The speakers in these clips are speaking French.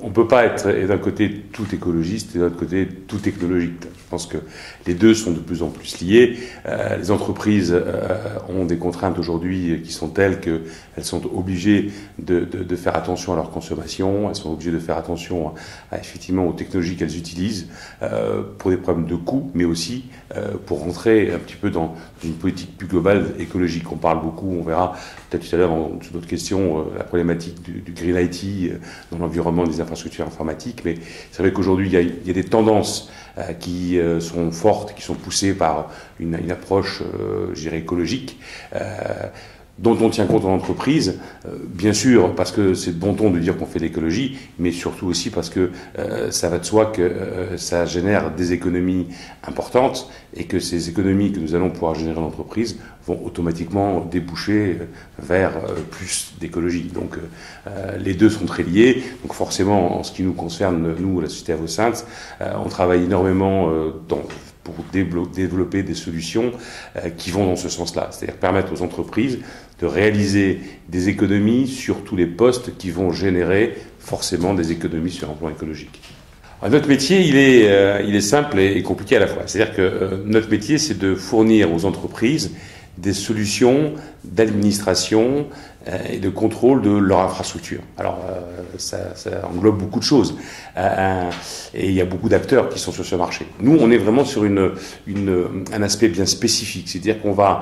on ne peut pas être d'un côté tout écologiste et de l'autre côté tout technologique. Je pense que les deux sont de plus en plus liés. Les entreprises ont des contraintes aujourd'hui qui sont telles qu'elles sont obligées de faire attention à leur consommation, elles sont obligées de faire attention effectivement aux technologies qu'elles utilisent pour des problèmes de coût, mais aussi pour rentrer un petit peu dans une politique plus globale écologique. On parle beaucoup, on verra peut-être tout à l'heure sur d'autres questions, la problématique du Green IT dans l'environnement des infrastructures informatiques, mais c'est vrai qu'aujourd'hui il y a des tendances qui sont fortes, qui sont poussées par une approche, je dirais, écologique, dont on tient compte en entreprise, bien sûr parce que c'est de bon ton de dire qu'on fait de l'écologie, mais surtout aussi parce que ça va de soi que ça génère des économies importantes et que ces économies que nous allons pouvoir générer en entreprise vont automatiquement déboucher vers plus d'écologie. Donc les deux sont très liés. Donc forcément, en ce qui nous concerne, nous, la société Avosynth, on travaille énormément pour développer des solutions qui vont dans ce sens-là, c'est-à-dire permettre aux entreprises de réaliser des économies sur tous les postes qui vont générer forcément des économies sur un plan écologique. Alors, notre métier, il est simple et compliqué à la fois. C'est-à-dire que notre métier, c'est de fournir aux entreprises des solutions d'administration et de contrôle de leur infrastructure. Alors, ça englobe beaucoup de choses. Et il y a beaucoup d'acteurs qui sont sur ce marché. Nous, on est vraiment sur un aspect bien spécifique. C'est-à-dire qu'on va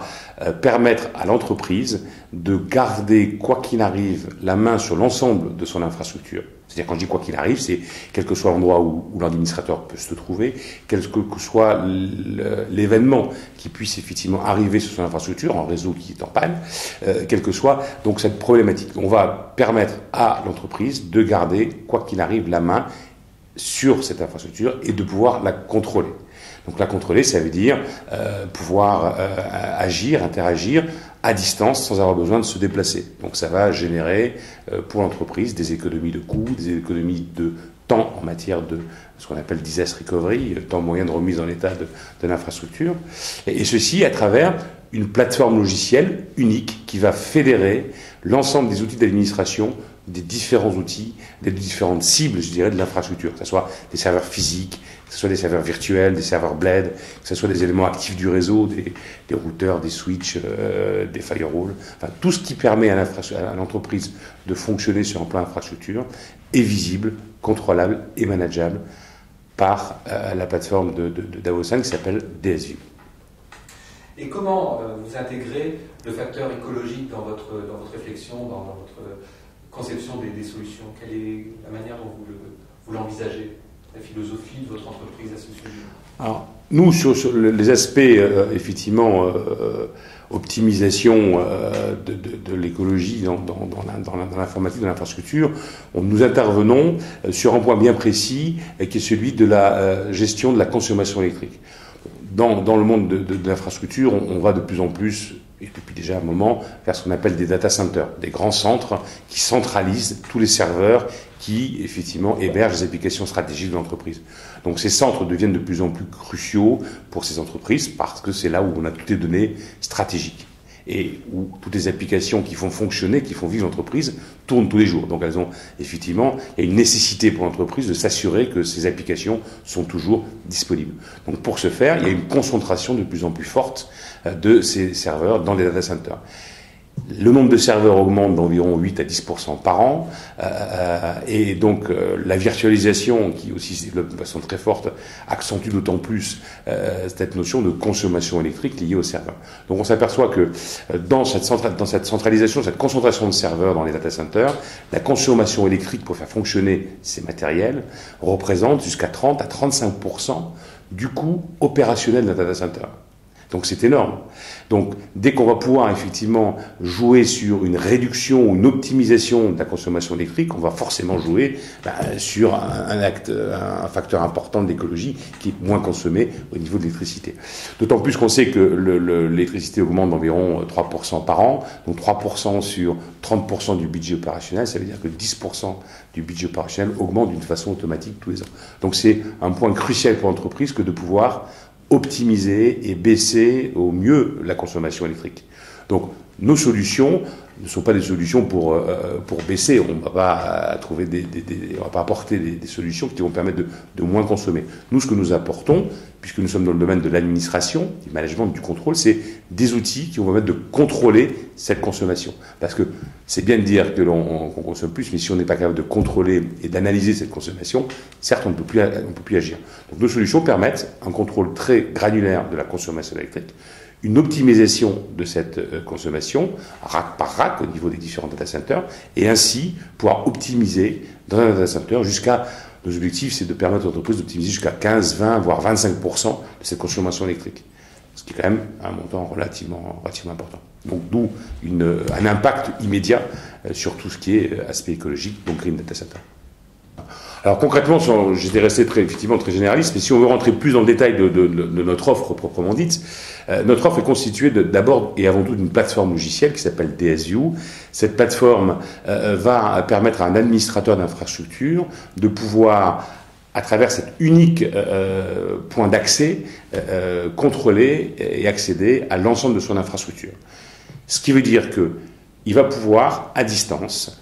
permettre à l'entreprise de garder, quoi qu'il arrive, la main sur l'ensemble de son infrastructure. C'est-à-dire, quand je dis quoi qu'il arrive, c'est quel que soit l'endroit où l'administrateur peut se trouver, quel que soit l'événement qui puisse effectivement arriver sur son infrastructure, un réseau qui est en panne, quel que soit donc cette problématique. On va permettre à l'entreprise de garder, quoi qu'il arrive, la main sur cette infrastructure et de pouvoir la contrôler. Donc la contrôler, ça veut dire pouvoir agir, interagir à distance sans avoir besoin de se déplacer. Donc ça va générer pour l'entreprise des économies de coûts, des économies de temps en matière de ce qu'on appelle disaster recovery, temps moyen de remise en état de l'infrastructure, et ceci à travers une plateforme logicielle unique qui va fédérer l'ensemble des outils d'administration, des différents outils, des différentes cibles, je dirais, de l'infrastructure, que ce soit des serveurs physiques, que ce soit des serveurs virtuels, des serveurs bled, que ce soit des éléments actifs du réseau, des routeurs, des switches, des firewalls, enfin tout ce qui permet à l'entreprise de fonctionner sur un plan infrastructure est visible, contrôlable et manageable par la plateforme d'Avosynth qui s'appelle DSView. Et comment vous intégrez le facteur écologique dans votre réflexion, dans votre conception des solutions? Quelle est la manière dont vous l'envisagez, la philosophie de votre entreprise à ce sujet? Alors, nous, sur les aspects, effectivement, optimisation de l'écologie dans l'informatique, dans l'infrastructure, nous intervenons sur un point bien précis, qui est celui de la gestion de la consommation électrique. Dans le monde de l'infrastructure, on va de plus en plus, et depuis déjà un moment, vers ce qu'on appelle des data centers, des grands centres qui centralisent tous les serveurs qui, effectivement, hébergent les applications stratégiques de l'entreprise. Donc ces centres deviennent de plus en plus cruciaux pour ces entreprises parce que c'est là où on a toutes les données stratégiques et où toutes les applications qui font fonctionner, qui font vivre l'entreprise, tournent tous les jours. Donc elles ont, effectivement, il y a une nécessité pour l'entreprise de s'assurer que ces applications sont toujours disponibles. Donc pour ce faire, il y a une concentration de plus en plus forte de ces serveurs dans les data centers. Le nombre de serveurs augmente d'environ 8 à 10% par an, et donc la virtualisation, qui aussi se développe de façon très forte, accentue d'autant plus cette notion de consommation électrique liée aux serveurs. Donc on s'aperçoit que dans cette centralisation, cette concentration de serveurs dans les data centers, la consommation électrique pour faire fonctionner ces matériels représente jusqu'à 30 à 35% du coût opérationnel d'un data center. Donc c'est énorme. Donc dès qu'on va pouvoir effectivement jouer sur une réduction ou une optimisation de la consommation électrique, on va forcément jouer sur un facteur important de l'écologie qui est moins consommé au niveau de l'électricité. D'autant plus qu'on sait que l'électricité augmente d'environ 3% par an, donc 3% sur 30% du budget opérationnel, ça veut dire que 10% du budget opérationnel augmente d'une façon automatique tous les ans. Donc c'est un point crucial pour l'entreprise que de pouvoir optimiser et baisser au mieux la consommation électrique. Donc, nos solutions ne sont pas des solutions pour baisser. On ne va pas trouver on va pas apporter des solutions qui vont permettre de moins consommer. Nous, ce que nous apportons, puisque nous sommes dans le domaine de l'administration, du management, du contrôle, c'est des outils qui vont permettre de contrôler cette consommation. Parce que c'est bien de dire que qu'on consomme plus, mais si on n'est pas capable de contrôler et d'analyser cette consommation, certes, on ne peut plus agir. Donc, nos solutions permettent un contrôle très granulaire de la consommation électrique, une optimisation de cette consommation, rack par rack, au niveau des différents data centers, et ainsi pouvoir optimiser dans un data center jusqu'à, nos objectifs, c'est de permettre aux entreprises d'optimiser jusqu'à 15, 20, voire 25% de cette consommation électrique. Ce qui est quand même un montant relativement important. Donc d'où un impact immédiat sur tout ce qui est aspect écologique, donc Green Data Center. Alors concrètement, j'étais resté effectivement très généraliste, mais si on veut rentrer plus dans le détail de notre offre proprement dite, notre offre est constituée d'abord et avant tout d'une plateforme logicielle qui s'appelle DSU. Cette plateforme va permettre à un administrateur d'infrastructure de pouvoir, à travers cet unique point d'accès, contrôler et accéder à l'ensemble de son infrastructure. Ce qui veut dire qu'il va pouvoir, à distance,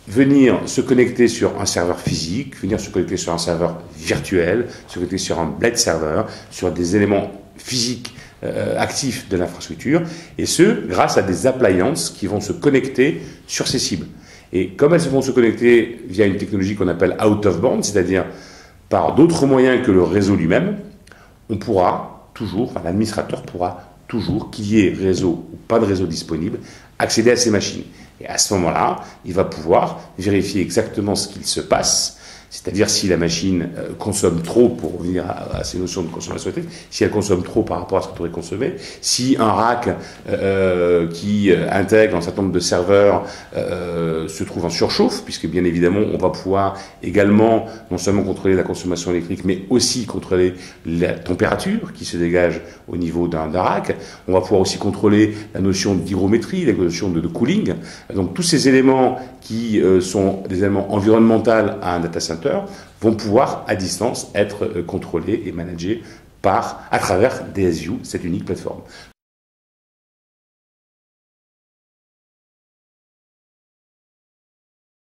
venir se connecter sur un serveur physique, venir se connecter sur un serveur virtuel, se connecter sur un blade server, sur des éléments physiques actifs de l'infrastructure, et ce, grâce à des appliances qui vont se connecter sur ces cibles. Et comme elles vont se connecter via une technologie qu'on appelle out of band, c'est-à-dire par d'autres moyens que le réseau lui-même, on pourra toujours, l'administrateur pourra toujours, qu'il y ait réseau ou pas de réseau disponible, accéder à ces machines. Et à ce moment-là, il va pouvoir vérifier exactement ce qu'il se passe, c'est-à-dire si la machine consomme trop, pour revenir à ces notions de consommation électrique, si elle consomme trop par rapport à ce qu'elle devrait consommer, si un rack qui intègre un certain nombre de serveurs se trouve en surchauffe, puisque bien évidemment on va pouvoir également non seulement contrôler la consommation électrique, mais aussi contrôler la température qui se dégage au niveau d'un rack. On va pouvoir aussi contrôler la notion d'hygrométrie, la notion de cooling. Donc tous ces éléments qui sont des éléments environnementaux à un data center vont pouvoir à distance être contrôlés et managés à travers DSU, cette unique plateforme.